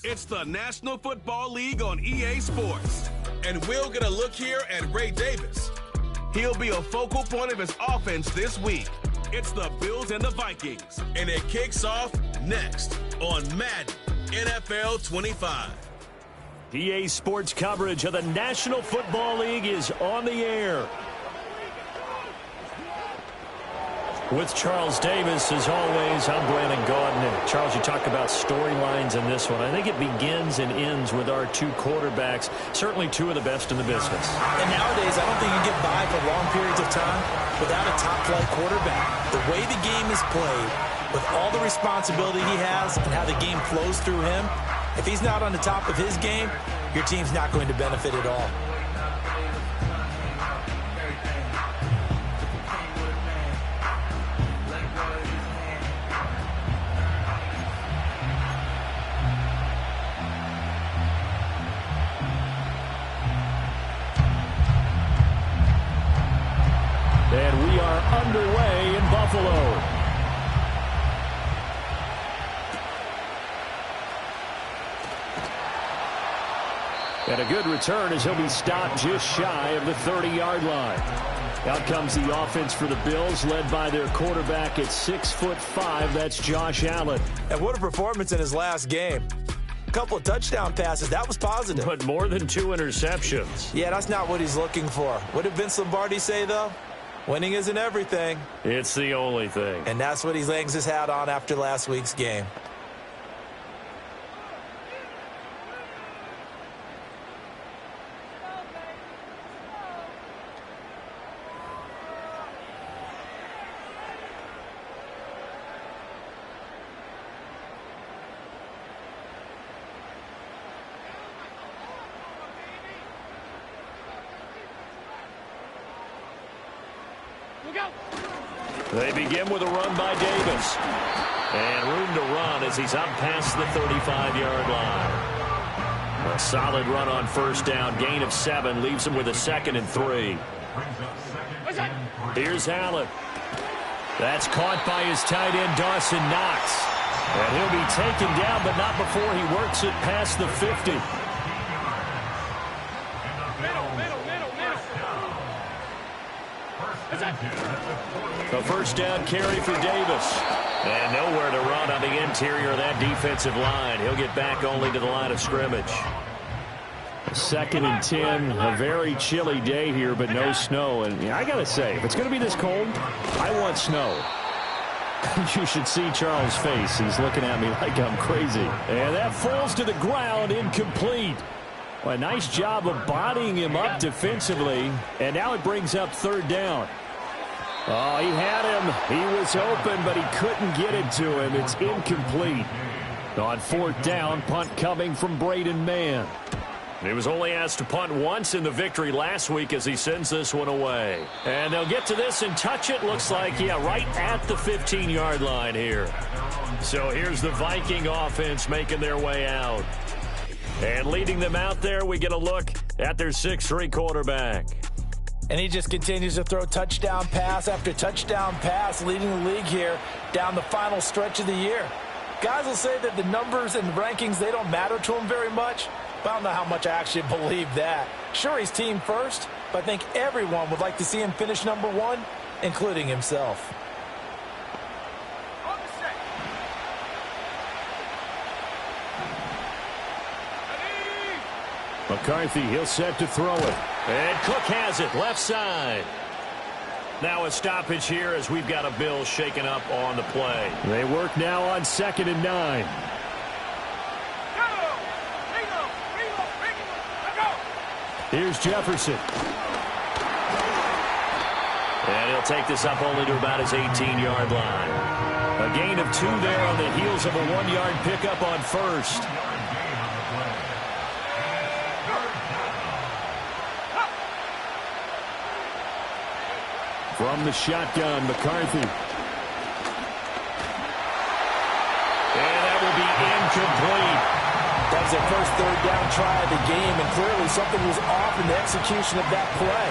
It's the National Football League on EA Sports. And we'll get a look here at Ray Davis. He'll be a focal point of his offense this week. It's the Bills and the Vikings. And it kicks off next on Madden NFL 25. EA Sports coverage of the National Football League is on the air. With Charles Davis, as always, I'm Brandon Gaudin. And Charles, you talk about storylines in this one. I think it begins and ends with our two quarterbacks, certainly two of the best in the business. And nowadays, I don't think you can get by for long periods of time without a top-flight quarterback. The way the game is played, with all the responsibility he has and how the game flows through him, if he's not on the top of his game, your team's not going to benefit at all. And we are underway in Buffalo. And a good return as he'll be stopped just shy of the 30-yard line. Out comes the offense for the Bills, led by their quarterback at 6'5". That's Josh Allen. And what a performance in his last game. A couple of touchdown passes. That was positive. But more than 2 interceptions. Yeah, that's not what he's looking for. What did Vince Lombardi say, though? Winning isn't everything. It's the only thing. And that's what he hangs his hat on after last week's game. They begin with a run by Davis. And room to run as he's up past the 35-yard line. A solid run on first down. Gain of 7 leaves him with a 2nd and 3. Here's Allen. That's caught by his tight end, Dawson Knox. And he'll be taken down, but not before he works it past the 50. A first down carry for Davis. And nowhere to run on the interior of that defensive line. He'll get back only to the line of scrimmage. 2nd and 10. A very chilly day here, but no snow. And I got to say, if it's going to be this cold, I want snow. You should see Charles' face. He's looking at me like I'm crazy. And that falls to the ground, incomplete. Well, a nice job of bodying him up defensively. And now it brings up 3rd down. Oh, he had him. He was open, but he couldn't get it to him. It's incomplete. On 4th down, punt coming from Braden Mann. He was only asked to punt once in the victory last week as he sends this one away. And they'll get to this and touch it. Looks like, yeah, right at the 15-yard line here. So here's the Viking offense making their way out. And leading them out there, we get a look at their 6'3" quarterback. And he just continues to throw touchdown pass after touchdown pass, leading the league here down the final stretch of the year. Guys will say that the numbers and rankings, they don't matter to him very much. But I don't know how much I actually believe that. Sure, he's team first, but I think everyone would like to see him finish number 1, including himself. McCarthy, he'll set to throw it. And Cook has it, left side. Now a stoppage here as we've got a Bill shaken up on the play. They work now on 2nd and 9. Here's Jefferson. And he'll take this up only to about his 18-yard line. A gain of 2 there on the heels of a 1-yard pickup on first. From the shotgun, McCarthy. And that will be incomplete. That was their first 3rd down try of the game, and clearly something was off in the execution of that play.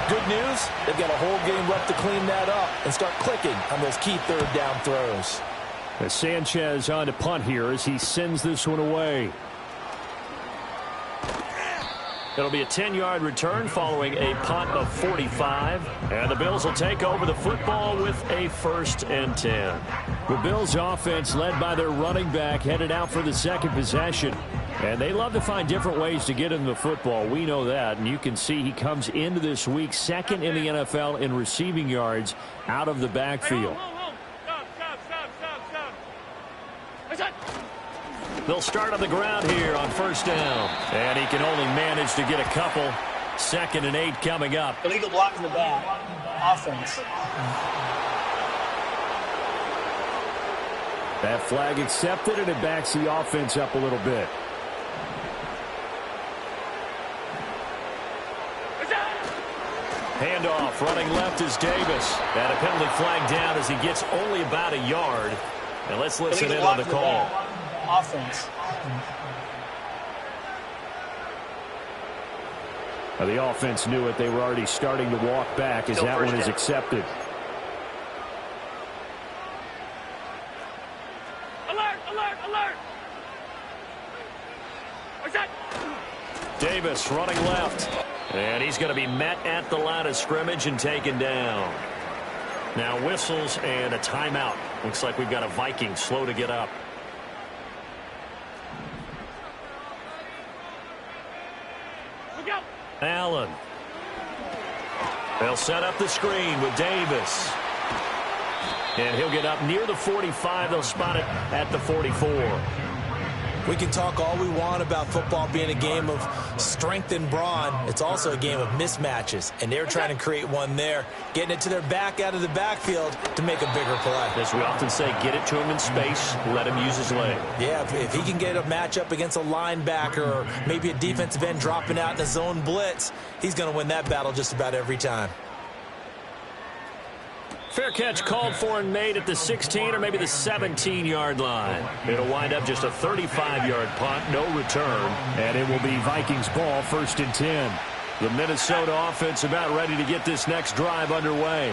Good news, they've got a whole game left to clean that up and start clicking on those key 3rd down throws. As Sanchez on to punt here as he sends this one away. It'll be a 10-yard return following a punt of 45. And the Bills will take over the football with a 1st and 10. The Bills offense led by their running back headed out for the second possession. And they love to find different ways to get in the football. We know that. And you can see he comes into this week second in the NFL in receiving yards out of the backfield. They'll start on the ground here on 1st down. And he can only manage to get a couple. 2nd and 8 coming up. Illegal block in the back. Offense. That flag accepted, and it backs the offense up a little bit. Handoff, running left is Davis. And a penalty flag down as he gets only about a yard. And let's listen in on the call. Offense. Now the offense knew it. They were already starting to walk back as that one is accepted. Alert, alert, alert. What's that? Davis running left. And he's going to be met at the line of scrimmage and taken down. Now whistles and a timeout. Looks like we've got a Viking slow to get up. Allen. They'll set up the screen with Davis. And he'll get up near the 45. They'll spot it at the 44. We can talk all we want about football being a game of strength and brawn. It's also a game of mismatches, and they're trying to create one there, getting it to their back out of the backfield to make a bigger play. As we often say, get it to him in space, let him use his leg. Yeah, if he can get a matchup against a linebacker or maybe a defensive end dropping out in a zone blitz, he's going to win that battle just about every time. Fair catch called for and made at the 16 or maybe the 17-yard line. It'll wind up just a 35-yard punt, no return, and it will be Vikings ball, 1st and 10. The Minnesota offense about ready to get this next drive underway.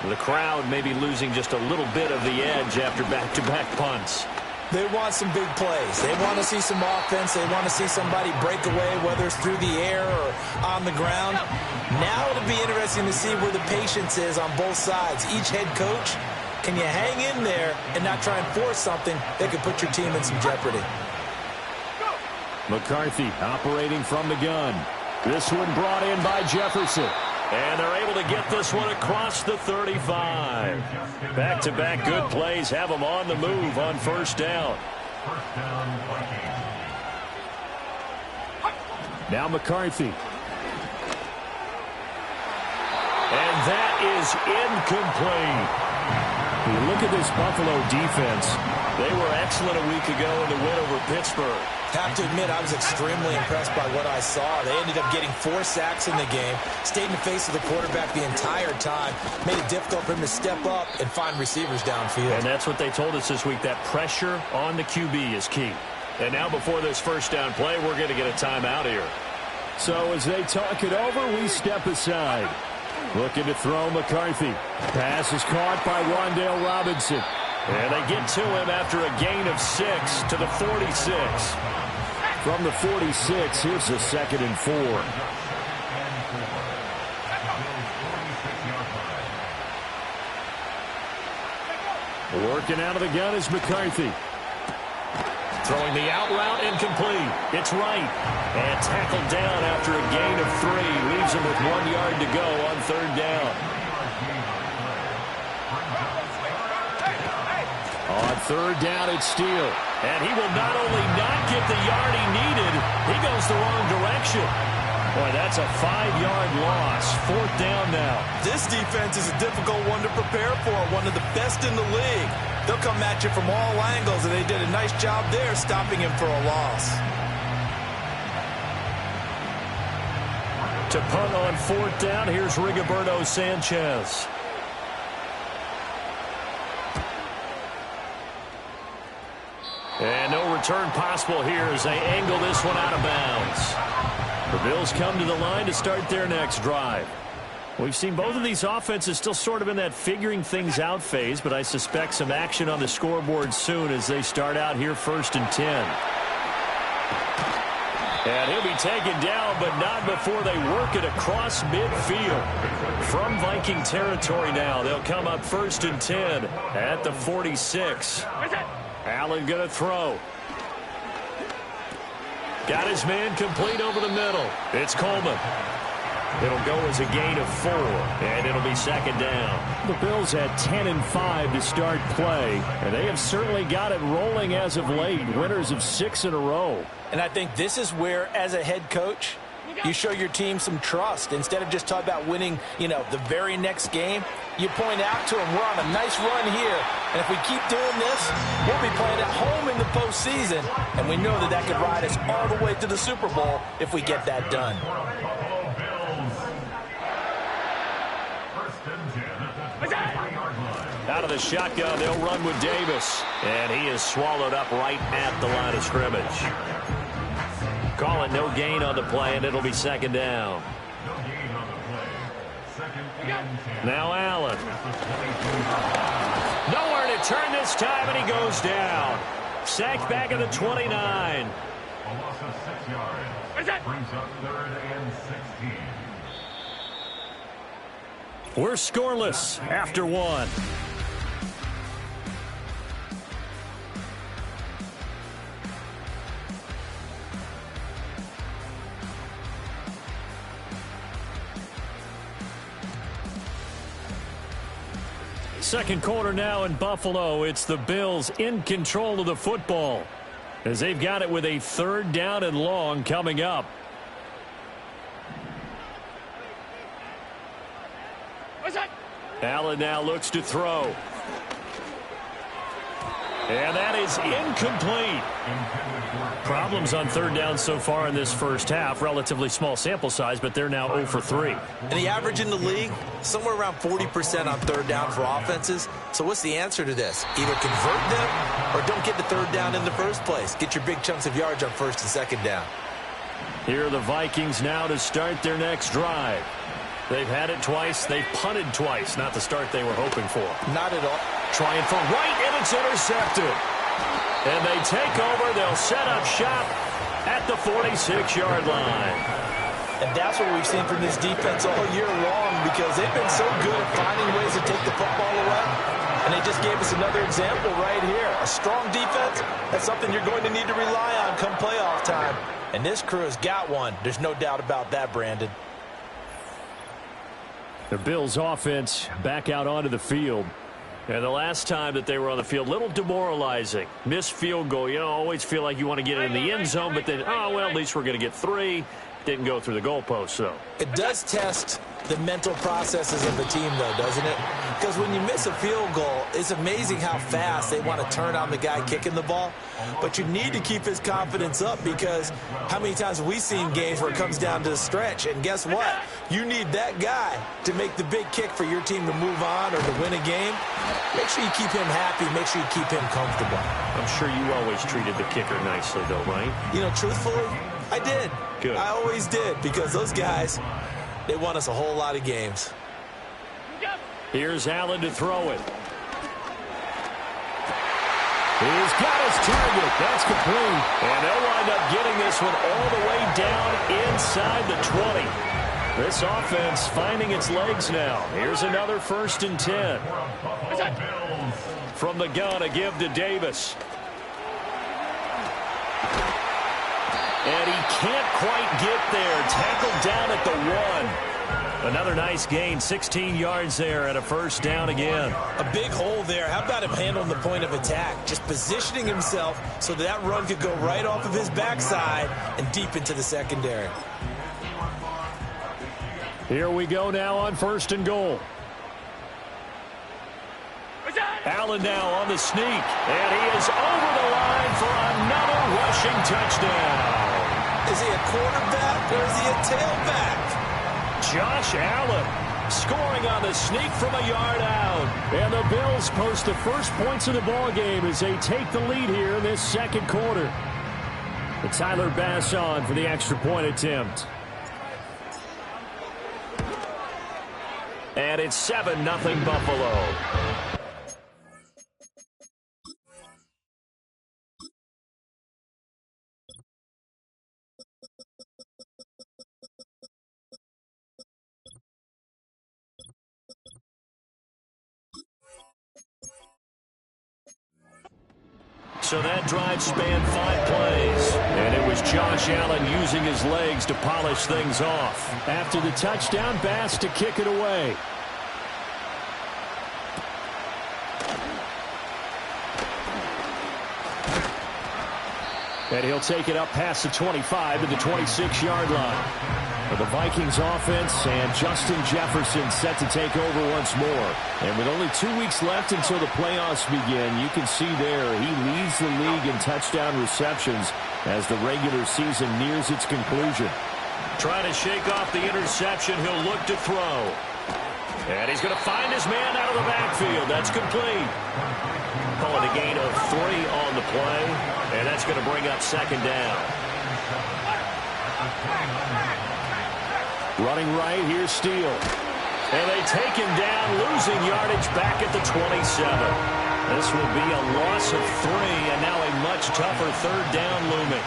The crowd may be losing just a little bit of the edge after back-to-back punts. They want some big plays. They want to see some offense. They want to see somebody break away, whether it's through the air or on the ground. Now it'll be interesting to see where the patience is on both sides. Each head coach, can you hang in there and not try and force something that could put your team in some jeopardy? McCarthy operating from the gun. This one brought in by Jefferson. And they're able to get this one across the 35. Back-to-back good plays have them on the move on 1st down. Now McCarthy. And that is incomplete. You look at this Buffalo defense. They were excellent a week ago in the win over Pittsburgh. Have to admit, I was extremely impressed by what I saw. They ended up getting 4 sacks in the game, stayed in the face of the quarterback the entire time, made it difficult for him to step up and find receivers downfield. And that's what they told us this week, that pressure on the QB is key. And now before this 1st down play, we're going to get a timeout here. So as they talk it over, we step aside. Looking to throw McCarthy. Pass is caught by Wan'Dale Robinson. And they get to him after a gain of 6 to the 46. From the 46, here's a 2nd and 4. Working out of the gun is McCarthy. Throwing the out route incomplete. It's right. And tackled down after a gain of 3. Leaves him with 1 yard to go on 3rd down. On 3rd down, it's Steele. And he will not only not get the yard he needed, he goes the wrong direction. Boy, that's a 5-yard loss. 4th down now. This defense is a difficult one to prepare for, one of the best in the league. They'll come at you from all angles, and they did a nice job there stopping him for a loss. To punt on 4th down, here's Rigoberto Sanchez. And no return possible here as they angle this one out of bounds. The Bills come to the line to start their next drive. We've seen both of these offenses still sort of in that figuring things out phase, but I suspect some action on the scoreboard soon as they start out here 1st and 10. And he'll be taken down, but not before they work it across midfield. From Viking territory now, they'll come up 1st and 10 at the 46. Allen going to throw. Got his man complete over the middle. It's Coleman. It'll go as a gain of 4, and it'll be 2nd down. The Bills had 10 and 5 to start play, and they have certainly got it rolling as of late. Winners of 6 in a row. And I think this is where, as a head coach, you show your team some trust. Instead of just talking about winning, the very next game, you point out to them, we're on a nice run here. And if we keep doing this, we'll be playing at home in the postseason. And we know that could ride us all the way to the Super Bowl if we get that done. Out of the shotgun, they'll run with Davis. And he is swallowed up right at the line of scrimmage. Call it no gain on the play, and it'll be 2nd down. Now Allen. Nowhere to turn this time, and he goes down. Sacked back at the 29. A loss of 6 yards. Brings up 3rd and 16. We're scoreless after 1. Second quarter now in Buffalo. It's the Bills in control of the football as they've got it with a 3rd down and long coming up. Allen now looks to throw. And that is incomplete. Problems on 3rd down so far in this first half. Relatively small sample size, but they're now 0 for 3. And the average in the league, somewhere around 40% on 3rd down for offenses. So what's the answer to this? Either convert them or don't get the 3rd down in the first place. Get your big chunks of yards on 1st and 2nd down. Here are the Vikings now to start their next drive. They've had it twice. They've punted twice. Not the start they were hoping for. Not at all. Trying for right, and it's intercepted. And they take over. They'll set up shop at the 46-yard line. And that's what we've seen from this defense all year long, because they've been so good at finding ways to take the football away. And they just gave us another example right here. A strong defense, that's something you're going to need to rely on come playoff time. And this crew has got one. There's no doubt about that, Brandon. The Bills offense back out onto the field. And the last time that they were on the field, little demoralizing. Missed field goal. Always feel like you want to get it in the end zone, but then, at least we're going to get 3. Didn't go through the goalpost, though. It does test the mental processes of the team, though, doesn't it? Because when you miss a field goal, it's amazing how fast they want to turn on the guy kicking the ball. But you need to keep his confidence up, because how many times have we seen games where it comes down to the stretch? And guess what? You need that guy to make the big kick for your team to move on or to win a game. Make sure you keep him happy. Make sure you keep him comfortable. I'm sure you always treated the kicker nicely, though, right? Truthfully, I did. Good. I always did, because those guys, they won us a whole lot of games. Here's Allen to throw it. He's got his target. That's complete. And they'll wind up getting this one all the way down inside the 20. This offense finding its legs now. Here's another 1st and 10. From the gun, a give to Davis. And he can't quite get there. Tackled down at the 1. Another nice gain, 16 yards there, and a 1st down again. A big hole there. How about him handling the point of attack? Just positioning himself so that run could go right off of his backside and deep into the secondary. Here we go now on 1st and goal. Allen now on the sneak, and he is over the line for another rushing touchdown. Is he a quarterback or is he a tailback? Josh Allen scoring on the sneak from a yard out. And the Bills post the first points of the ball game as they take the lead here in this second quarter. But Tyler Bass on for the extra point attempt. And it's 7-0 Buffalo. So that drive spanned 5 plays. And it was Josh Allen using his legs to polish things off. After the touchdown, Bass to kick it away. And he'll take it up past the 25 to the 26-yard line. For the Vikings offense, and Justin Jefferson set to take over once more. And with only 2 weeks left until the playoffs begin, you can see there he leads the league in touchdown receptions as the regular season nears its conclusion. Trying to shake off the interception, he'll look to throw. And he's going to find his man out of the backfield. That's complete. Calling a gain of 3 on the play, and that's going to bring up second down. Running right, here's Steele. And they take him down, losing yardage back at the 27. This will be a loss of 3, and now a much tougher third down looming.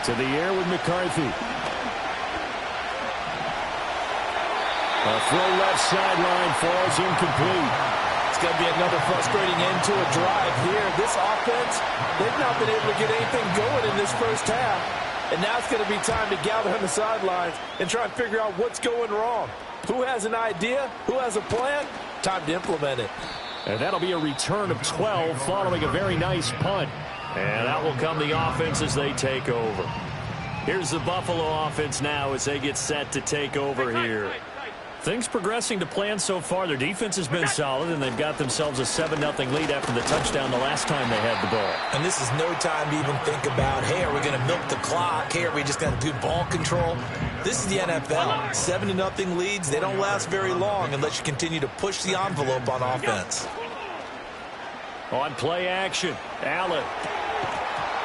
To the air with McCarthy. A throw left sideline falls incomplete. It's going to be another frustrating end to a drive here. This offense, they've not been able to get anything going in this first half. And now it's going to be time to gather on the sidelines and try and figure out what's going wrong. Who has an idea? Who has a plan? Time to implement it. And that'll be a return of 12 following a very nice punt. And out will come the offense as they take over. Here's the Buffalo offense now as they get set to take over here. Things progressing to plan so far. Their defense has been solid, and they've got themselves a 7-0 lead after the touchdown the last time they had the ball. And this is no time to even think about, hey, are we going to milk the clock? Hey, are we just going to do ball control? This is the NFL. 7-0 leads, they don't last very long unless you continue to push the envelope on offense. On play action, Allen.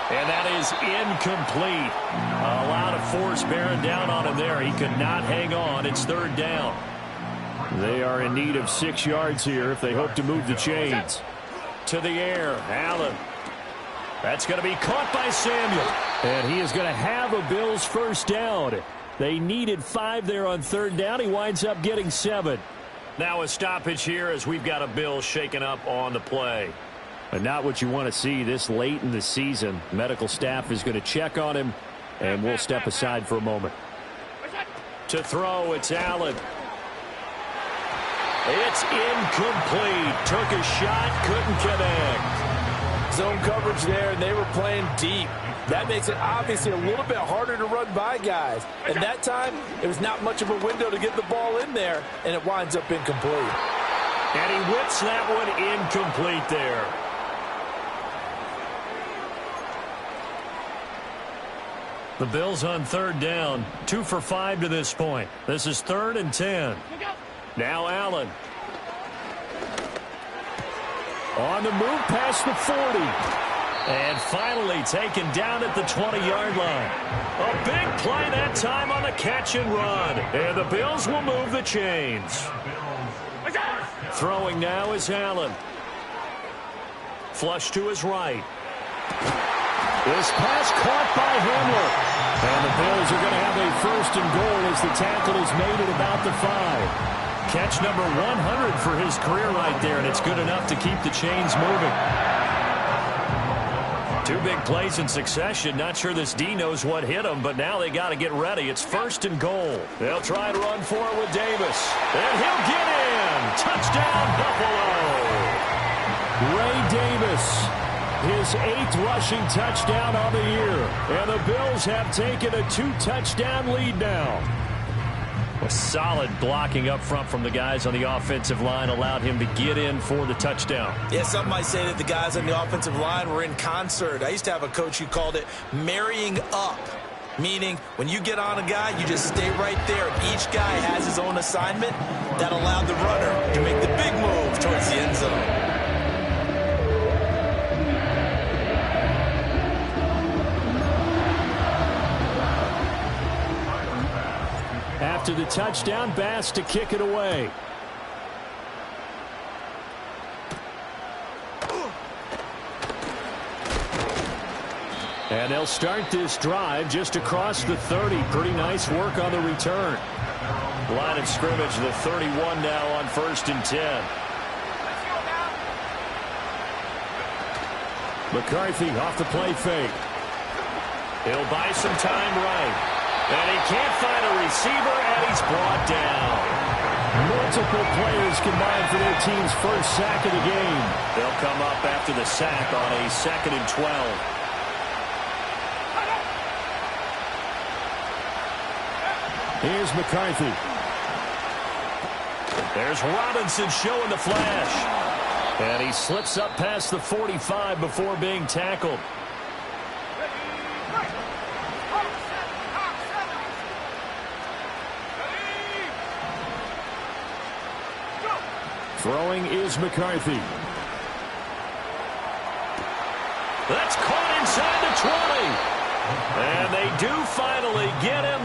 And that is incomplete. A lot of force bearing down on him there. He could not hang on. It's third down. They are in need of 6 yards here if they hope to move the chains. To the air, Allen. That's going to be caught by Samuel. And he is going to have a Bills first down. They needed 5 there on third down. He winds up getting 7. Now a stoppage here as we've got a Bills shaken up on the play. But not what you want to see this late in the season. Medical staff is going to check on him, and we'll step aside for a moment. To throw, it's Allen. It's incomplete. Took a shot, couldn't connect. Zone coverage there, and they were playing deep. That makes it obviously a little bit harder to run by guys. And that time, it was not much of a window to get the ball in there, and it winds up incomplete. And he whips that one incomplete there. The Bills on third down, 2 for 5 to this point. This is 3rd and 10. Now Allen. On the move past the 40. And finally taken down at the 20-yard line. A big play that time on the catch and run. And the Bills will move the chains. Throwing now is Allen. Flush to his right. This pass caught by Hamler. And the Bills are going to have a 1st and goal as the tackle is made at about the 5. Catch number 100 for his career right there, and it's good enough to keep the chains moving. 2 big plays in succession. Not sure this D knows what hit him, but now they got to get ready. It's 1st and goal. They'll try and run for it with Davis. And he'll get in. Touchdown, Buffalo. Ray Davis. His 8th rushing touchdown on the year. And the Bills have taken a 2-touchdown lead now. A solid blocking up front from the guys on the offensive line allowed him to get in for the touchdown. Yeah, some might say that the guys on the offensive line were in concert. I used to have a coach who called it marrying up, meaning when you get on a guy, you just stay right there. Each guy has his own assignment. That allowed the runner to make the big move towards the end zone. After the touchdown, Bass to kick it away. And they'll start this drive just across the 30. Pretty nice work on the return. Line of scrimmage, the 31 now on 1st and 10. McCarthy off the play fake. He'll buy some time right. And he can't find a receiver, and he's brought down. Multiple players combined for their team's first sack of the game. They'll come up after the sack on a 2nd and 12. Here's McCarthy. There's Robinson showing the flash. And he slips up past the 45 before being tackled. Throwing is McCarthy. That's caught inside the 20. And they do finally get him,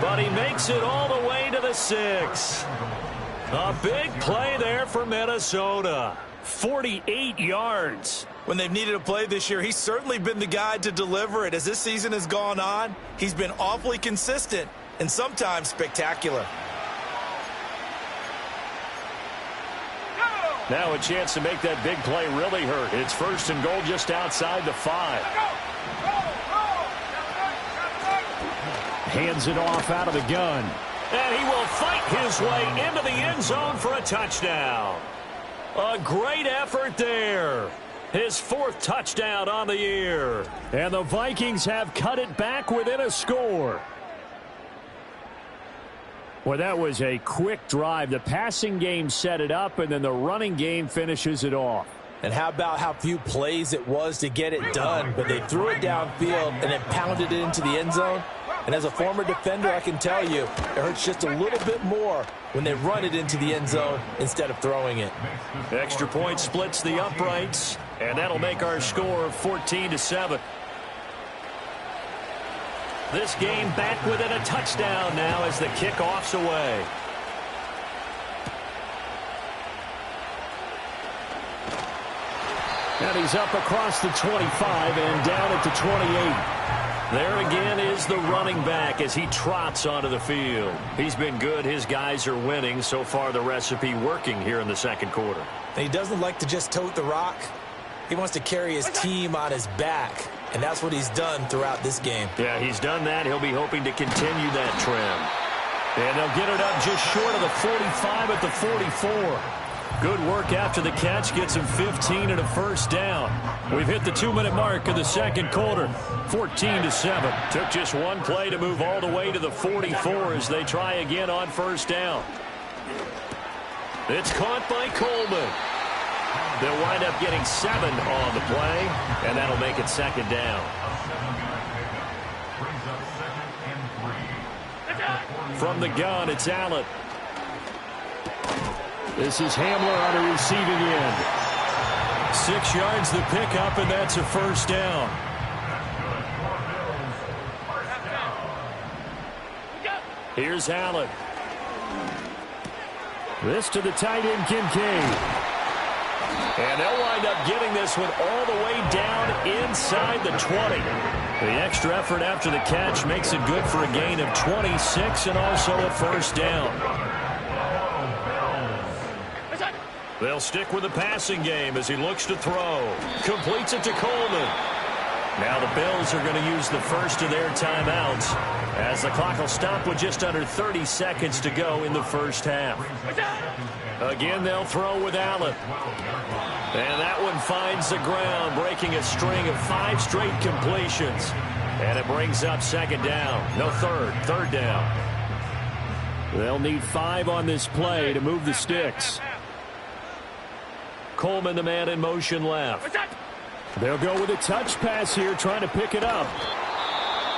but he makes it all the way to the 6. A big play there for Minnesota. 48 yards. When they've needed a play this year, he's certainly been the guy to deliver it. As this season has gone on, he's been awfully consistent and sometimes spectacular. Now a chance to make that big play really hurt. It's 1st and goal just outside the 5. Hands it off out of the gun. And he will fight his way into the end zone for a touchdown. A great effort there. His 4th touchdown on the year. And the Vikings have cut it back within a score. Well, that was a quick drive. The passing game set it up, and then the running game finishes it off. And how about how few plays it was to get it done, but they threw it downfield and then pounded it into the end zone. And as a former defender, I can tell you, it hurts just a little bit more when they run it into the end zone instead of throwing it. Extra point splits the uprights, and that'll make our score 14-7. This game back within a touchdown now as the kickoff's away. And he's up across the 25 and down at the 28. There again is the running back as he trots onto the field. He's been good. His guys are winning. So far, the recipe working here in the 2nd quarter. And he doesn't like to just tote the rock. He wants to carry his team on his back. And that's what he's done throughout this game. Yeah, he's done that. He'll be hoping to continue that trend. And they'll get it up just short of the 45 at the 44. Good work after the catch. Gets him 15 and a 1st down. We've hit the 2-minute mark of the 2nd quarter. 14-7. Took just one play to move all the way to the 44 as they try again on 1st down. It's caught by Coleman. They'll wind up getting 7 on the play, and that'll make it 2nd down. From the gun, it's Allen. This is Hamler on a receiving end. 6 yards the pickup, and that's a 1st down. Here's Allen. This to the tight end, Kincaid. And they'll wind up getting this one all the way down inside the 20. The extra effort after the catch makes it good for a gain of 26 and also a 1st down. They'll stick with the passing game as he looks to throw. Completes it to Coleman. Now the Bills are going to use the first of their timeouts as the clock will stop with just under 30 seconds to go in the 1st half. Again, they'll throw with Allen. And that one finds the ground, breaking a string of 5 straight completions. And it brings up 2nd down. No, 3rd down. They'll need 5 on this play to move the sticks. Coleman, the man in motion left. They'll go with a touch pass here, trying to pick it up.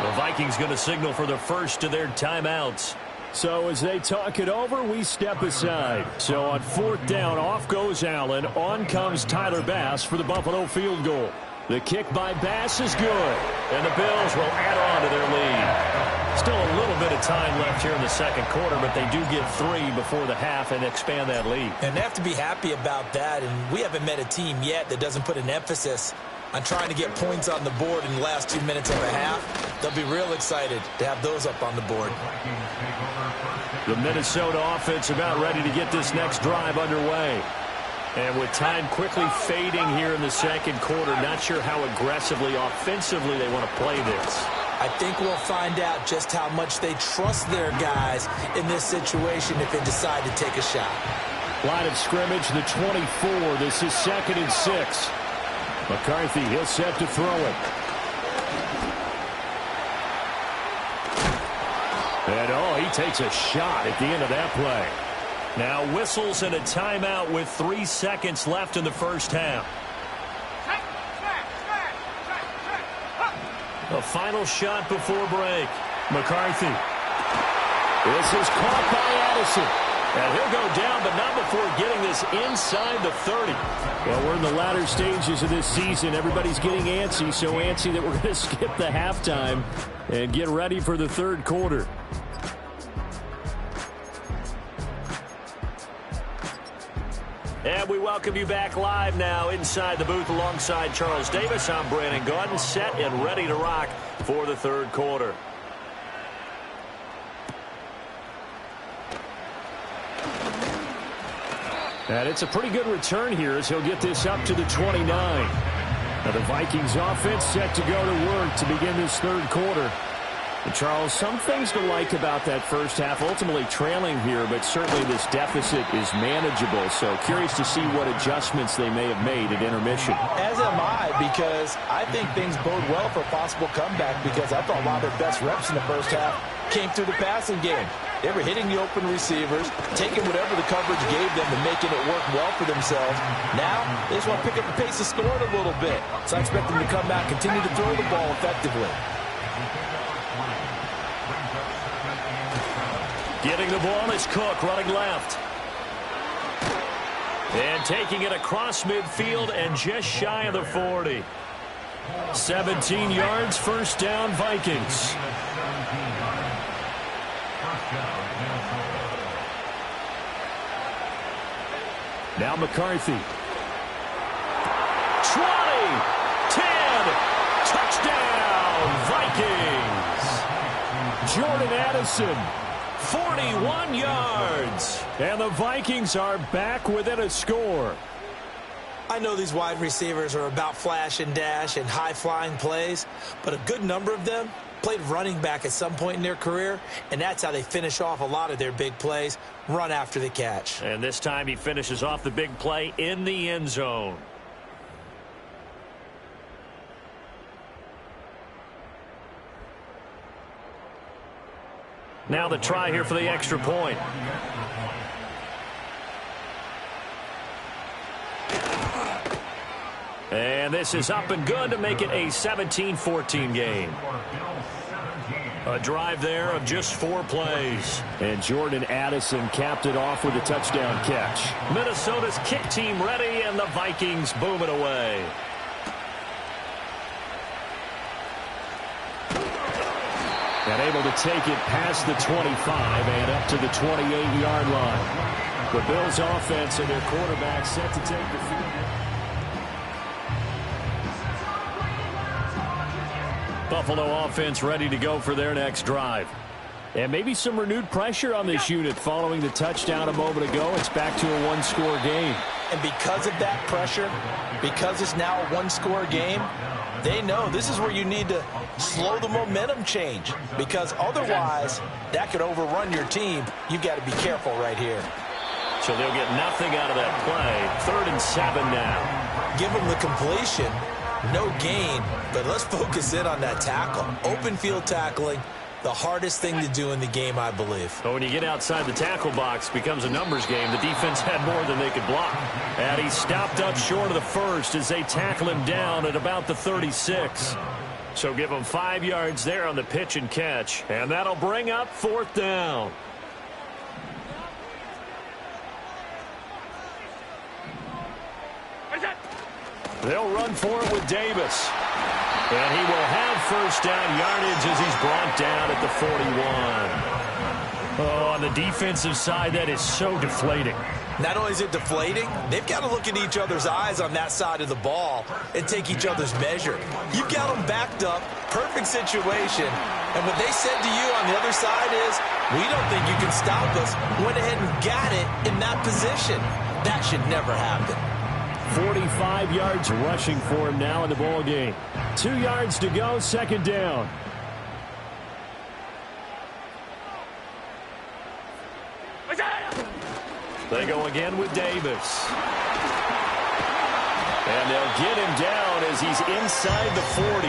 The Vikings going to signal for the first of their timeouts. So as they talk it over, we step aside. So on 4th down, off goes Allen. On comes Tyler Bass for the Buffalo field goal. The kick by Bass is good. And the Bills will add on to their lead. Still a little bit of time left here in the 2nd quarter, but they do get 3 before the half and expand that lead. And they have to be happy about that. And we haven't met a team yet that doesn't put an emphasis on trying to get points on the board in the last 2 minutes of a half. They'll be real excited to have those up on the board. The Minnesota offense about ready to get this next drive underway. And with time quickly fading here in the second quarter, not sure how aggressively, offensively they want to play this. I think we'll find out just how much they trust their guys in this situation if they decide to take a shot. Line of scrimmage, the 24. This is 2nd and 6. McCarthy, he'll set to throw it. And, oh, he takes a shot at the end of that play. Now whistles and a timeout with 3 seconds left in the first half. A final shot before break. McCarthy. This is caught by Addison. And he'll go down, but not before getting this inside the 30. Well, we're in the latter stages of this season. Everybody's getting antsy, so antsy that we're going to skip the halftime and get ready for the third quarter. And we welcome you back live now inside the booth alongside Charles Davis. I'm Brandon Gaudin, set and ready to rock for the third quarter. And it's a pretty good return here as he'll get this up to the 29. Now the Vikings offense set to go to work to begin this third quarter. And Charles, some things to like about that first half, ultimately trailing here, but certainly this deficit is manageable. So curious to see what adjustments they may have made at intermission. As am I, because I think things bode well for a possible comeback, because I thought a lot of their best reps in the first half came through the passing game. They were hitting the open receivers, taking whatever the coverage gave them and making it work well for themselves. Now, they just want to pick up the pace of scoring a little bit. So I expect them to come back, continue to throw the ball effectively. Getting the ball is Cook, running left. And taking it across midfield and just shy of the 40. 17 yards, first down, Vikings. Now McCarthy. 20, 10, touchdown, Vikings. Jordan Addison, 41 yards. And the Vikings are back within a score. I know these wide receivers are about flash and dash and high-flying plays, but a good number of them played running back at some point in their career, and that's how they finish off a lot of their big plays, run after the catch. And this time he finishes off the big play in the end zone. Now the try here for the extra point. And this is up and good to make it a 17-14 game. A drive there of just 4 plays. And Jordan Addison capped it off with a touchdown catch. Minnesota's kick team ready, and the Vikings boom it away. And able to take it past the 25 and up to the 28-yard line. The Bills offense and their quarterback set to take the field. Buffalo offense ready to go for their next drive. And maybe some renewed pressure on this unit following the touchdown a moment ago. It's back to a one-score game. And because of that pressure, because it's now a one-score game, they know this is where you need to slow the momentum change, because otherwise that could overrun your team. You've got to be careful right here. So they'll get nothing out of that play. 3rd and 7 now. Give them the completion. No gain, but let's focus in on that tackle. Open field tackling, the hardest thing to do in the game, I believe. But when you get outside the tackle box, it becomes a numbers game. The defense had more than they could block. And he stopped up short of the first as they tackle him down at about the 36. So give him 5 yards there on the pitch and catch. And that'll bring up 4th down. They'll run for it with Davis. And he will have first down yardage as he's brought down at the 41. Oh, on the defensive side, that is so deflating. Not only is it deflating, they've got to look in each other's eyes on that side of the ball and take each other's measure. You've got them backed up, perfect situation, and what they said to you on the other side is, we don't think you can stop us. Went ahead and got it in that position. That should never happen. 45 yards rushing for him now in the ball game. 2 yards to go, second down. They go again with Davis. And they'll get him down as he's inside the 40.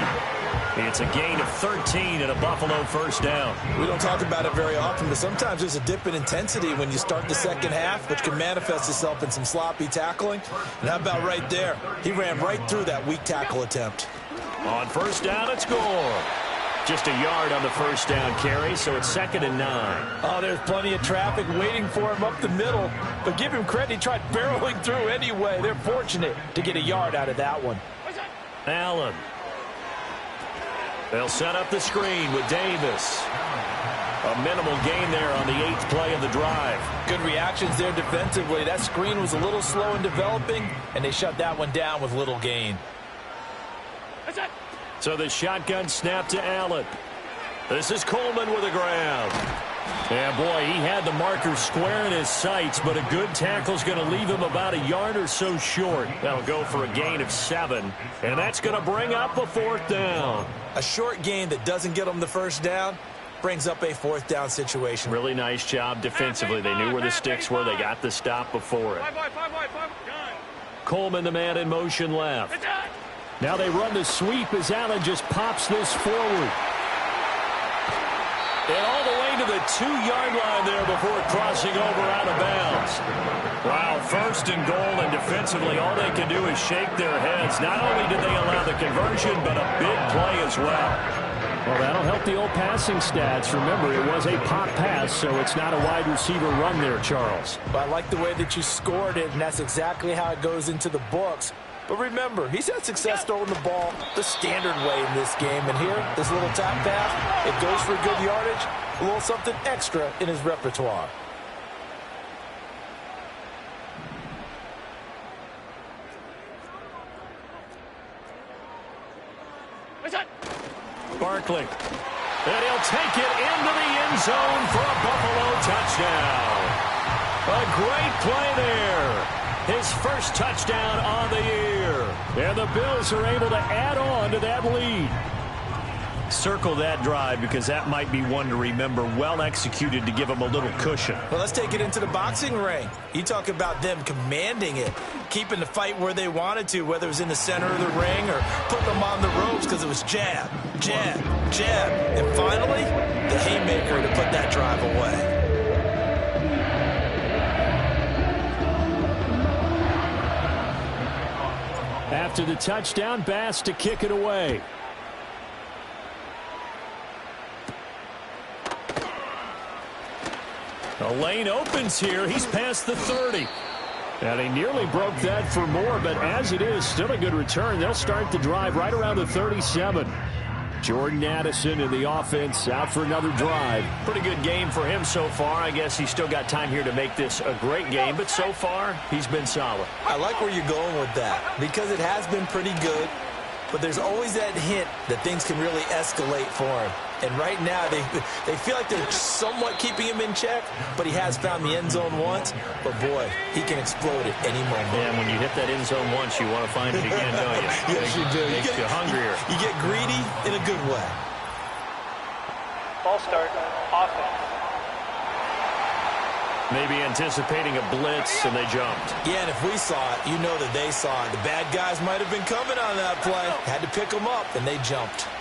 It's a gain of 13 and a Buffalo first down. We don't talk about it very often, but sometimes there's a dip in intensity when you start the second half, which can manifest itself in some sloppy tackling. And how about right there? He ran right through that weak tackle attempt. On first down, it's Gore. Just a yard on the first down carry, so it's 2nd and 9. Oh, there's plenty of traffic waiting for him up the middle. But give him credit, he tried barreling through anyway. They're fortunate to get a yard out of that one. Allen. They'll set up the screen with Davis. A minimal gain there on the 8th play of the drive. Good reactions there defensively. That screen was a little slow in developing, and they shut that one down with little gain. So the shotgun snap to Allen. This is Coleman with a grab. And boy, he had the marker square in his sights, but a good tackle's going to leave him about a yard or so short. That'll go for a gain of 7, and that's going to bring up a 4th down. A short gain that doesn't get them the first down brings up a 4th down situation. Really nice job defensively. They knew where the sticks were. They got the stop before it. Coleman, the man in motion left. Now they run the sweep as Allen just pops this forward. And all the way to the 2-yard line there before crossing over out of bounds. Wow, 1st and goal, and defensively all they can do is shake their heads. Not only did they allow the conversion, but a big play as well. Well, that'll help the old passing stats. Remember, it was a pop pass, so it's not a wide receiver run there, Charles. Well, I like the way that you scored it, and that's exactly how it goes into the books. But remember, he's had success throwing the ball the standard way in this game. And here, this little top pass, it goes for good yardage, a little something extra in his repertoire. Barkley. And he'll take it into the end zone for a Buffalo touchdown. A great play there. His first touchdown on the year. And the Bills are able to add on to that lead. Circle that drive because that might be one to remember. Well executed to give them a little cushion. Well, let's take it into the boxing ring. You talk about them commanding it, keeping the fight where they wanted to, whether it was in the center of the ring or putting them on the ropes because it was jab, jab, jab. And finally, the haymaker to put that drive away. After the touchdown, Bass to kick it away. The lane opens here. He's past the 30. And he nearly broke that for more, but as it is, still a good return. They'll start the drive right around the 37. Jordan Addison in the offense out for another drive. Pretty good game for him so far. I guess he's still got time here to make this a great game, but so far he's been solid. I like where you're going with that because it has been pretty good, but there's always that hint that things can really escalate for him. And right now they feel like they're somewhat keeping him in check, but he has found the end zone once. But boy, he can explode at any moment. And when you hit that end zone once, you want to find it again, don't you? Yes, you do. Makes you hungrier. You get greedy in a good way. Ball start. Offense. Maybe anticipating a blitz, and they jumped. Yeah, and if we saw it, you know that they saw it. The bad guys might have been coming on that play. Had to pick them up, and they jumped.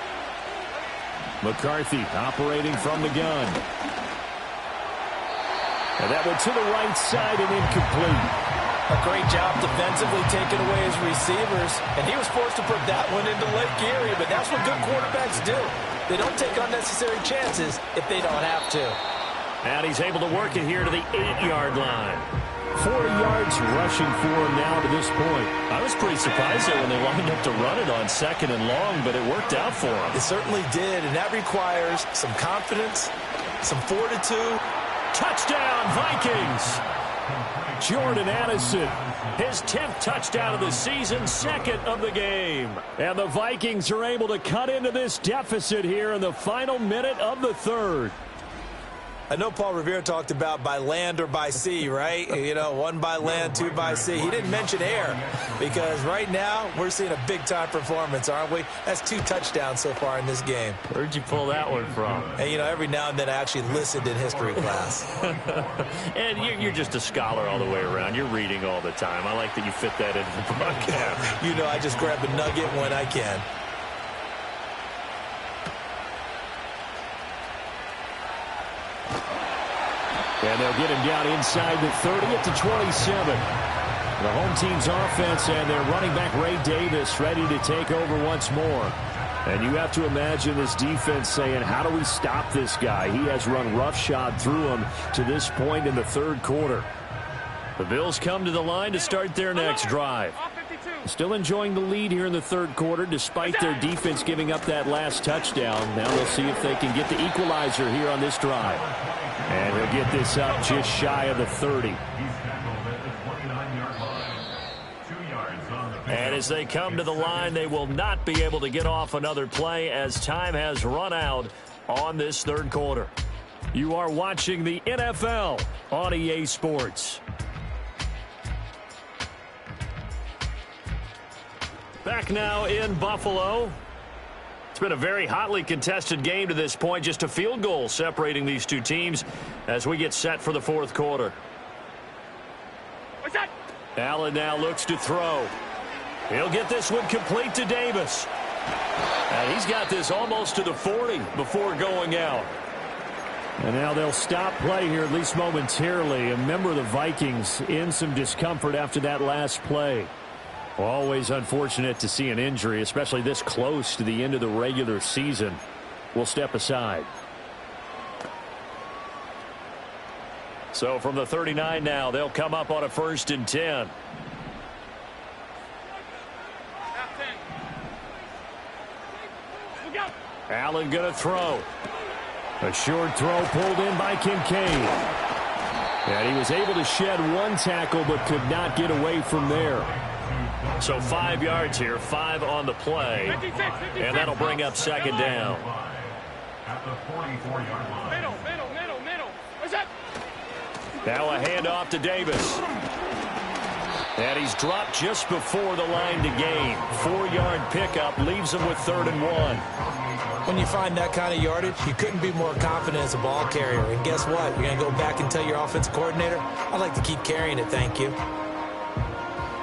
McCarthy operating from the gun. And that went to the right side and incomplete. A great job defensively taking away his receivers. And he was forced to put that one into Lake Erie, but that's what good quarterbacks do. They don't take unnecessary chances if they don't have to. And he's able to work it here to the 8-yard line. 40 yards rushing for him now to this point. I was pretty surprised there when they lined up to run it on 2nd and long, but it worked out for him. It certainly did, and that requires some confidence, some fortitude, Touchdown, Vikings. Jordan Addison, his 10th touchdown of the season, second of the game. And the Vikings are able to cut into this deficit here in the final minute of the third. I know Paul Revere talked about by land or by sea, right? You know, one by land, two by sea. He didn't mention air because right now we're seeing a big-time performance, aren't we? That's 2 touchdowns so far in this game. Where'd you pull that one from? And, you know, every now and then I actually listened in history class. And you're just a scholar all the way around. You're reading all the time. I like that you fit that into the broadcast. You know, I just grab a nugget when I can. And they'll get him down inside the 30 at the 27. The home team's offense and their running back Ray Davis ready to take over once more. And you have to imagine this defense saying, how do we stop this guy? He has run roughshod through him to this point in the third quarter. The Bills come to the line to start their next drive. Still enjoying the lead here in the third quarter despite their defense giving up that last touchdown. Now they'll see if they can get the equalizer here on this drive. And he'll get this up just shy of the 30. And as they come to the line, they will not be able to get off another play as time has run out on this third quarter. You are watching the NFL on EA Sports. Back now in Buffalo. It's been a very hotly contested game to this point. Just a field goal separating these two teams as we get set for the fourth quarter. What's that? Allen now looks to throw. He'll get this one complete to Davis. And he's got this almost to the 40 before going out. And now they'll stop play here, at least momentarily. A member of the Vikings in some discomfort after that last play. Well, always unfortunate to see an injury, especially this close to the end of the regular season. We'll step aside. So from the 39 now, they'll come up on a 1st and 10. Allen going to throw. A short throw pulled in by Kincaid. And he was able to shed one tackle but could not get away from there. So 5 yards here, 5 on the play. 56. And that'll bring up second down. At the 44-yard line. Middle. What's that? Now a handoff to Davis. And he's dropped just before the line to gain. 4-yard pickup leaves him with 3rd and 1. When you find that kind of yardage, you couldn't be more confident as a ball carrier. And guess what? You're going to go back and tell your offensive coordinator, I'd like to keep carrying it, thank you.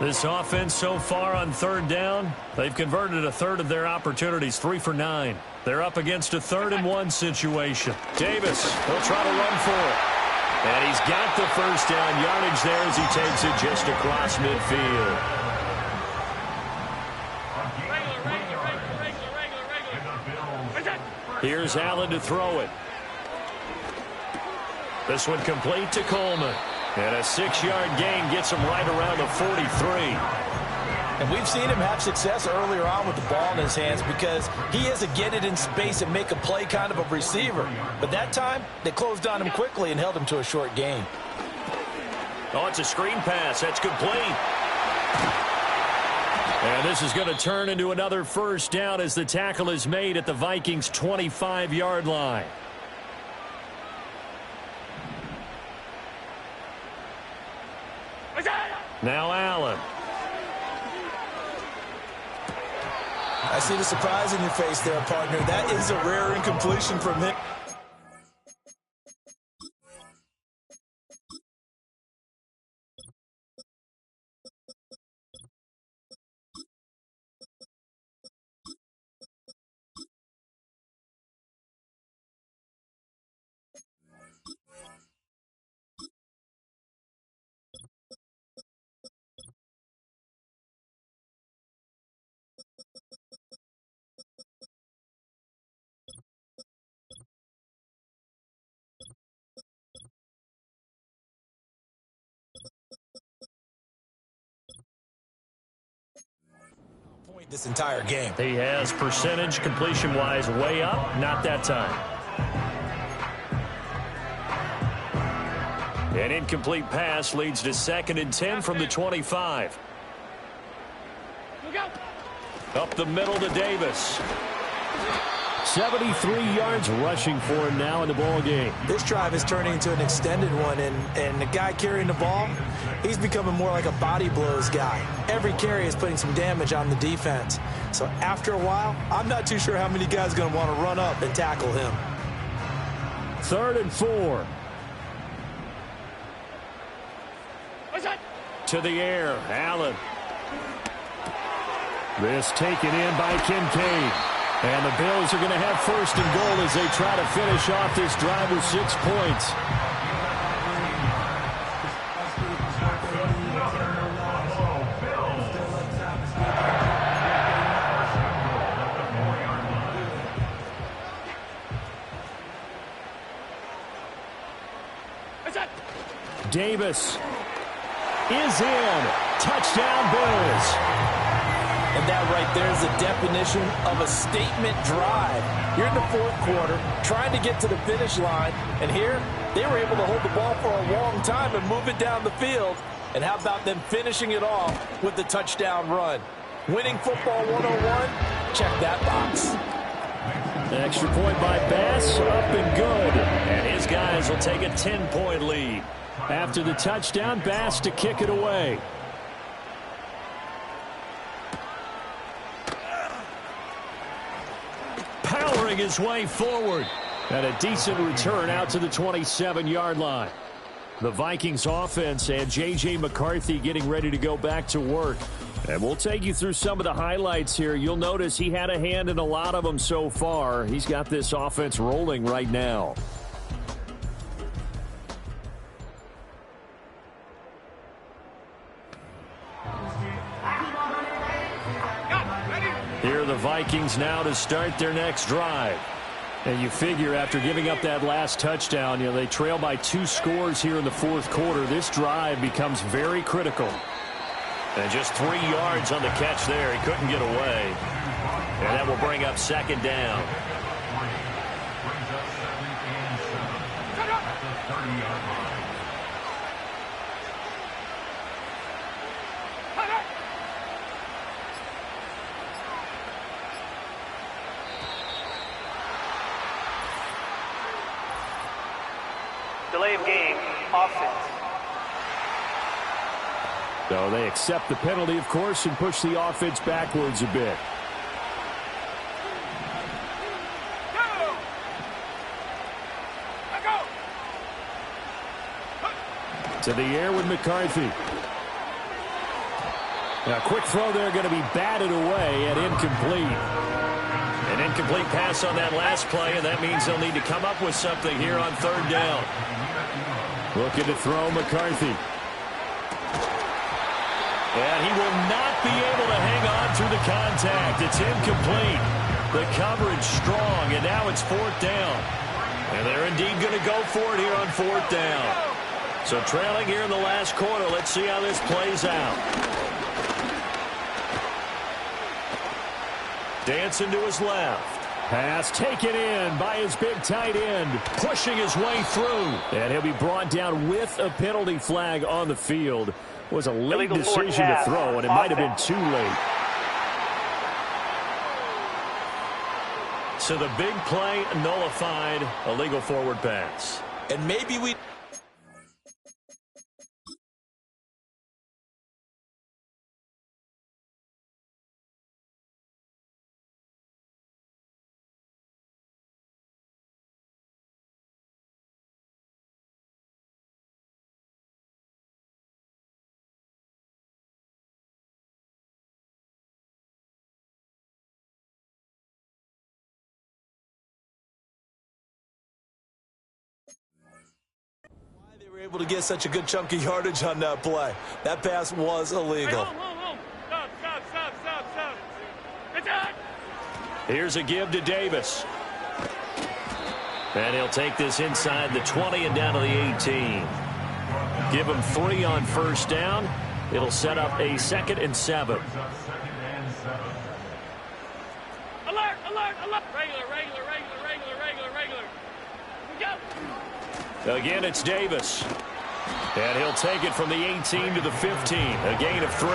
This offense so far on 3rd down, they've converted a third of their opportunities, 3 for 9. They're up against a 3rd and 1 situation. Davis, he'll try to run for it. And he's got the first down yardage there as he takes it just across midfield. Here's Allen to throw it. This one complete to Coleman. And a 6-yard gain gets him right around the 43. And we've seen him have success earlier on with the ball in his hands because he is a get it in space and make a play kind of a receiver. But that time, they closed on him quickly and held him to a short gain. Oh, it's a screen pass. That's complete. And this is going to turn into another first down as the tackle is made at the Vikings' 25-yard line. Now Allen. I see the surprise in your face there, partner. That is a rare incompletion from him. This entire game. He has percentage completion-wise way up. Not that time. An incomplete pass leads to 2nd and 10 from the 25. Look out. Up the middle to Davis. 73 yards rushing for him now in the ball game. This drive is turning into an extended one, and the guy carrying the ball, he's becoming more like a body blows guy. Every carry is putting some damage on the defense. So after a while, I'm not too sure how many guys are going to want to run up and tackle him. 3rd and 4. What's that? To the air, Allen. This taken in by Kincaid. And the Bills are going to have 1st and goal as they try to finish off this drive with 6 points. What's that? Davis is in. Touchdown, Bills. And that right there is the definition of a statement drive. You're in the 4th quarter, trying to get to the finish line, and here they were able to hold the ball for a long time and move it down the field. And how about them finishing it off with the touchdown run? Winning football 101, check that box. An extra point by Bass, up and good. And his guys will take a 10-point lead. After the touchdown, Bass to kick it away. Powering his way forward. And a decent return out to the 27-yard line. The Vikings offense and J.J. McCarthy getting ready to go back to work. And we'll take you through some of the highlights here. You'll notice he had a hand in a lot of them so far. He's got this offense rolling right now. Here are the Vikings now to start their next drive. And you figure after giving up that last touchdown, they trail by 2 scores here in the 4th quarter. This drive becomes very critical. And just 3 yards on the catch there. He couldn't get away. And that will bring up 2nd down. Delay of game, offense. So they accept the penalty, of course, and push the offense backwards a bit. To the air with McCarthy. Now, a quick throw there going to be batted away and incomplete. An incomplete pass on that last play, and that means they'll need to come up with something here on 3rd down. Looking to throw McCarthy. And he will not be able to hang on through the contact. It's incomplete. The coverage strong, and now it's 4th down. And they're indeed going to go for it here on 4th down. So trailing here in the last quarter. Let's see how this plays out. Dancing to his left. Pass taken in by his big tight end. Pushing his way through. And he'll be brought down with a penalty flag on the field. It was a late Illegal decision to throw, and it might have been too late. So the big play nullified. A legal forward pass. And maybe we... able to get such a good chunk of yardage on that play. That pass was illegal. Stop. Attack! Here's a give to Davis. And he'll take this inside the 20 and down to the 18. Give him 3 on 1st down. It'll set up a 2nd and 7. Alert! Regular. We go! Again, it's Davis. And he'll take it from the 18 to the 15, a gain of 3.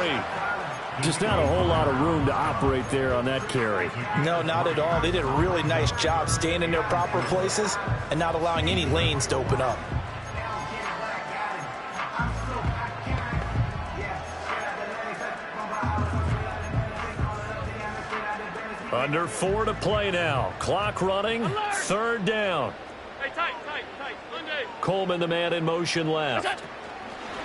Just not a whole lot of room to operate there on that carry. No, not at all. They did a really nice job staying in their proper places and not allowing any lanes to open up. Under 4 to play now. Clock running. Third down. Hey, tight. Monday. Coleman, the man in motion left.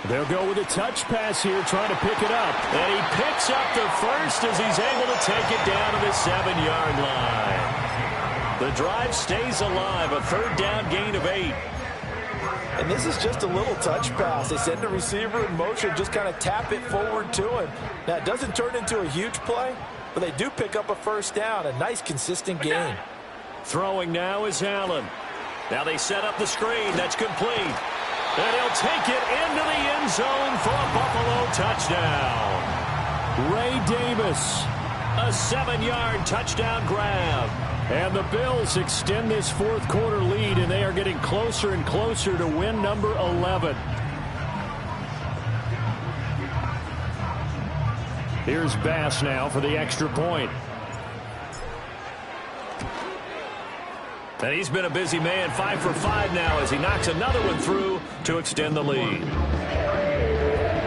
They'll go with a touch pass here, trying to pick it up. And he picks up the first as he's able to take it down to the 7-yard line. The drive stays alive. A third down gain of 8. And this is just a little touch pass. They send the receiver in motion, just kind of tap it forward to him. Now, it doesn't turn into a huge play, but they do pick up a first down. A nice, consistent gain. Throwing now is Allen. Now they set up the screen. That's complete. And he'll take it into the end zone for a Buffalo touchdown. Ray Davis. A 7-yard touchdown grab. And the Bills extend this fourth quarter lead, and they are getting closer and closer to win number 11. Here's Bass now for the extra point. And he's been a busy man, 5 for 5 now as he knocks another one through to extend the lead.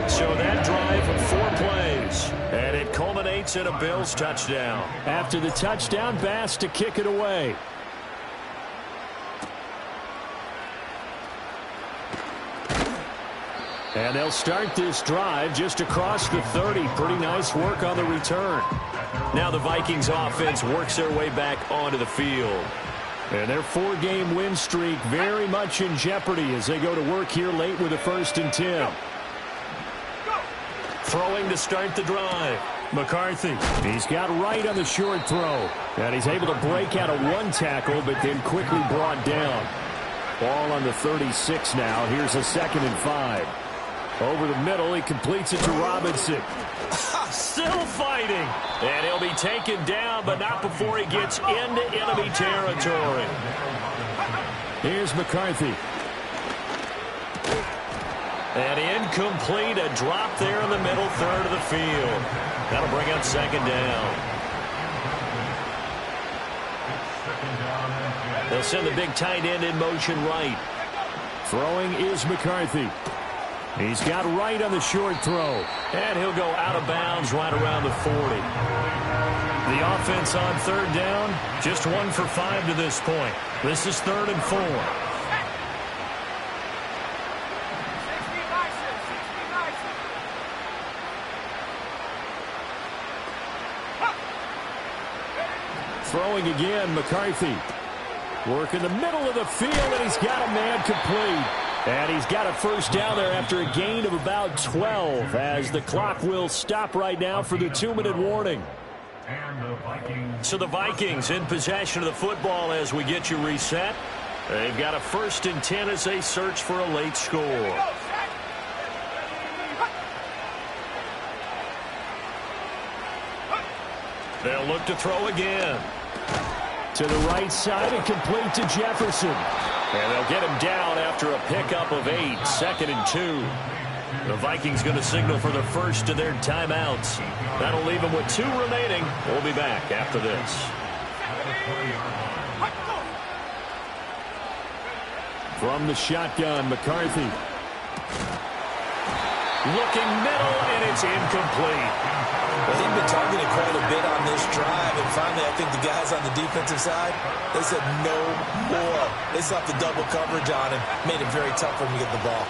So that drive, 4 plays, and it culminates in a Bills touchdown. After the touchdown, Bass to kick it away. And they'll start this drive just across the 30. Pretty nice work on the return. Now the Vikings offense works their way back onto the field. And their 4-game win streak very much in jeopardy as they go to work here late with a 1st and 10. Throwing to start the drive. McCarthy. He's got right on the short throw. And he's able to break out of 1 tackle, but then quickly brought down. Ball on the 36 now. Here's a 2nd and 5. Over the middle, he completes it to Robinson. Still fighting. And he'll be taken down, but not before he gets into enemy territory. Here's McCarthy. And incomplete, a drop there in the middle third of the field. That'll bring up 2nd down. They'll send the big tight end in motion right. Throwing is McCarthy. He's got right on the short throw. And he'll go out of bounds right around the 40. The offense on 3rd down, just 1 for 5 to this point. This is 3rd and 4. Throwing again, McCarthy. Work in the middle of the field, and he's got a man complete. And he's got a first down there after a gain of about 12 as the clock will stop right now for the 2-minute warning. So the Vikings in possession of the football as we get you reset. They've got a 1st and 10 as they search for a late score. They'll look to throw again. To the right side and complete to Jefferson. And they'll get him down after a pickup of 8, 2nd and 2. The Vikings going to signal for the first of their timeouts. That'll leave them with 2 remaining. We'll be back after this. From the shotgun, McCarthy. Looking middle, and it's incomplete. Well, they've been targeted quite a bit on this drive, and finally I think the guys on the defensive side, they said no more. They slapped the double coverage on him, made it very tough for him to get the ball.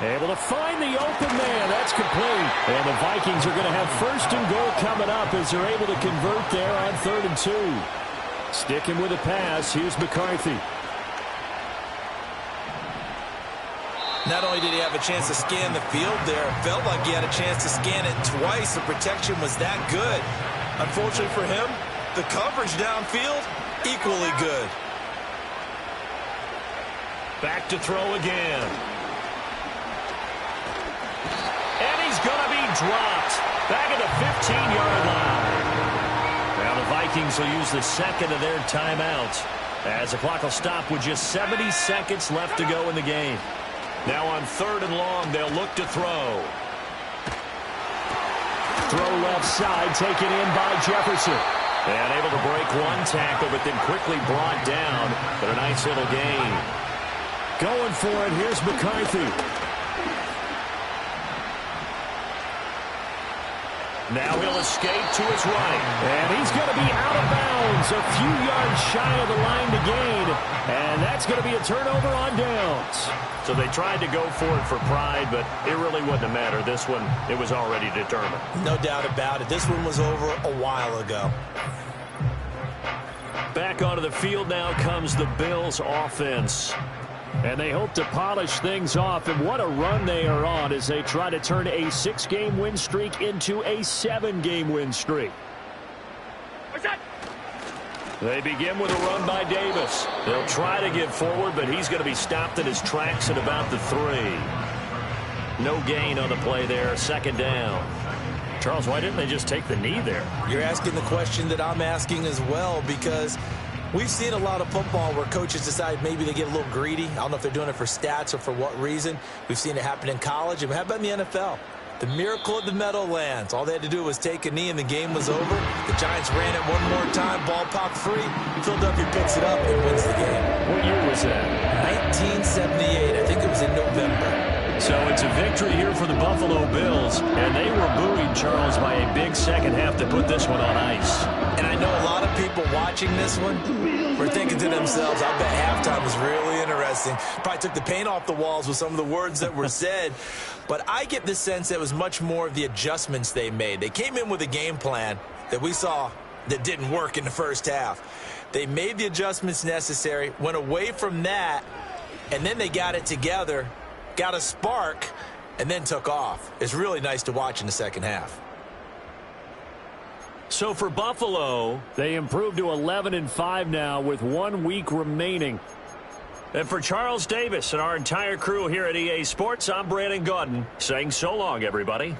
Able to find the open man. That's complete. And the Vikings are going to have 1st and goal coming up as they're able to convert there on 3rd and 2. Sticking with a pass, here's McCarthy. Not only did he have a chance to scan the field there, it felt like he had a chance to scan it twice. The protection was that good. Unfortunately for him, the coverage downfield, equally good. Back to throw again. And he's going to be dropped. Back at the 15-yard line. Now the Vikings will use the 2nd of their timeouts as the clock will stop with just 70 seconds left to go in the game. Now on 3rd and long, they'll look to throw. Throw left side, taken in by Jefferson. And able to break one tackle, but then quickly brought down. But a nice little gain. Going for it, here's McCarthy. Now he'll escape to his right. And he's going to be out of bounds, a few yards shy of the line to gain. And that's going to be a turnover on downs. So they tried to go for it for pride, but it really wouldn't have mattered. This one, it was already determined. No doubt about it. This one was over a while ago. Back onto the field now comes the Bills offense. And they hope to polish things off, and what a run they are on as they try to turn a 6-game win streak into a 7-game win streak. They begin with a run by Davis. They'll try to get forward, but he's going to be stopped in his tracks at about the 3. No gain on the play there, 2nd down. Charles, why didn't they just take the knee there? You're asking the question that I'm asking as well, because we've seen a lot of football where coaches decide maybe they get a little greedy. I don't know if they're doing it for stats or for what reason. We've seen it happen in college. And how about in the NFL? The miracle of the Meadowlands. All they had to do was take a knee and the game was over. The Giants ran it one more time. Ball popped free. Philadelphia picks it up and wins the game. What year was that? 1978. I think it was in November. So it's a victory here for the Buffalo Bills. And they were buoyed, Charles, by a big second half to put this one on ice. And I know a lot of people watching this one were thinking to themselves, I bet halftime was really interesting. Probably took the paint off the walls with some of the words that were said. But I get the sense that it was much more of the adjustments they made. They came in with a game plan that we saw that didn't work in the first half. They made the adjustments necessary, went away from that, and then they got it together, got a spark, and then took off. It's really nice to watch in the second half. So for Buffalo, they improved to 11-5 now with 1 week remaining. And for Charles Davis and our entire crew here at EA Sports, I'm Brandon Gaudin saying so long, everybody.